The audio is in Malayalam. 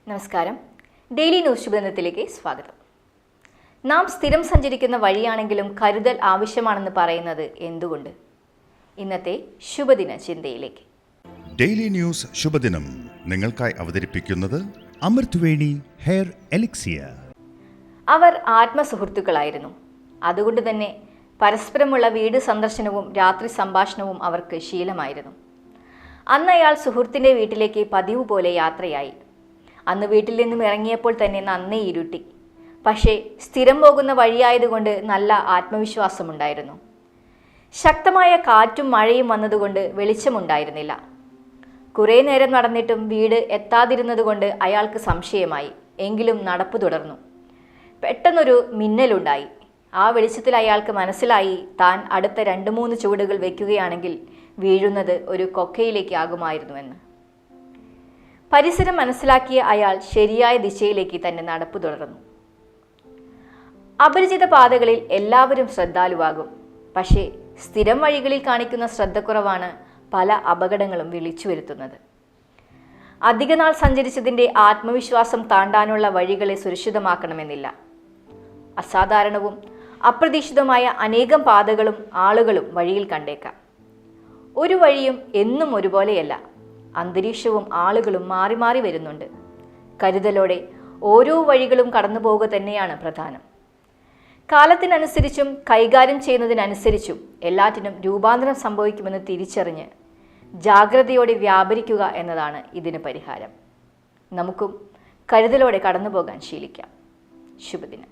നമസ്കാരം. ഡെയിലി ന്യൂസ് ശുഭദിനത്തിലേക്ക് സ്വാഗതം. നാം സ്ഥിരം സഞ്ചരിക്കുന്ന വഴിയാണെങ്കിലും കരുതൽ ആവശ്യമാണെന്ന് പറയുന്നത് എന്തുകൊണ്ട്? ഇന്നത്തെ ശുഭദിന ചിന്തയിലേക്ക്. ഡെയിലി ന്യൂസ് ശുഭദിനം നിങ്ങൾക്കായി അവതരിപ്പിക്കുന്നത് അമൃത്വേണി ഹെയർ എലിക്സിയർ. അവർ ആത്മസുഹൃത്തുക്കളായിരുന്നു. അതുകൊണ്ട് തന്നെ പരസ്പരമുള്ള വീട് സന്ദർശനവും രാത്രി സംഭാഷണവും അവർക്ക് ശീലമായിരുന്നു. അന്ന് അയാൾ സുഹൃത്തിൻ്റെ വീട്ടിലേക്ക് പതിവ് പോലെ യാത്രയായി. അന്ന് വീട്ടിൽ നിന്നും ഇറങ്ങിയപ്പോൾ തന്നെ നന്നേ ഇരുട്ടി. പക്ഷേ സ്ഥിരം പോകുന്ന വഴിയായതുകൊണ്ട് നല്ല ആത്മവിശ്വാസമുണ്ടായിരുന്നു. ശക്തമായ കാറ്റും മഴയും വന്നതുകൊണ്ട് വെളിച്ചമുണ്ടായിരുന്നില്ല. കുറേ നേരം നടന്നിട്ടും വീട് എത്താതിരുന്നതുകൊണ്ട് അയാൾക്ക് സംശയമായി. എങ്കിലും നടപ്പ് തുടർന്നു. പെട്ടെന്നൊരു മിന്നലുണ്ടായി. ആ വെളിച്ചത്തിൽ അയാൾക്ക് മനസ്സിലായി താൻ അടുത്ത 2-3 ചുവടുകൾ വയ്ക്കുകയാണെങ്കിൽ വീഴുന്നത് ഒരു കൊക്കയിലേക്ക് ആകുമായിരുന്നുവെന്ന്. പരിസരം മനസ്സിലാക്കിയ അയാൾ ശരിയായ ദിശയിലേക്ക് തന്നെ നടപ്പ് തുടർന്നു. അപരിചിത പാതകളിൽ എല്ലാവരും ശ്രദ്ധാലുവാകും. പക്ഷേ സ്ഥിരം വഴികളിൽ കാണിക്കുന്ന ശ്രദ്ധക്കുറവാണ് പല അപകടങ്ങളും വിളിച്ചു വരുത്തുന്നത്. അധികനാൾ സഞ്ചരിച്ചതിൻ്റെ ആത്മവിശ്വാസം താണ്ടാനുള്ള വഴികളെ സുരക്ഷിതമാക്കണമെന്നില്ല. അസാധാരണവും അപ്രതീക്ഷിതമായ അനേകം പാതകളും ആളുകളും വഴിയിൽ കണ്ടേക്കാം. ഒരു വഴിയും എന്നും ഒരുപോലെയല്ല. അന്തരീക്ഷവും ആളുകളും മാറി മാറി വരുന്നുണ്ട്. കരുതലോടെ ഓരോ വഴികളും കടന്നു പോവുക തന്നെയാണ് പ്രധാനം. കാലത്തിനനുസരിച്ചും കൈകാര്യം ചെയ്യുന്നതിനനുസരിച്ചും എല്ലാറ്റിനും രൂപാന്തരം സംഭവിക്കുമെന്ന് തിരിച്ചറിഞ്ഞ് ജാഗ്രതയോടെ വ്യാപരിക്കുക എന്നതാണ് ഇതിന് പരിഹാരം. നമുക്കും കരുതലോടെ കടന്നു പോകാൻ ശീലിക്കാം. ശുഭദിനം.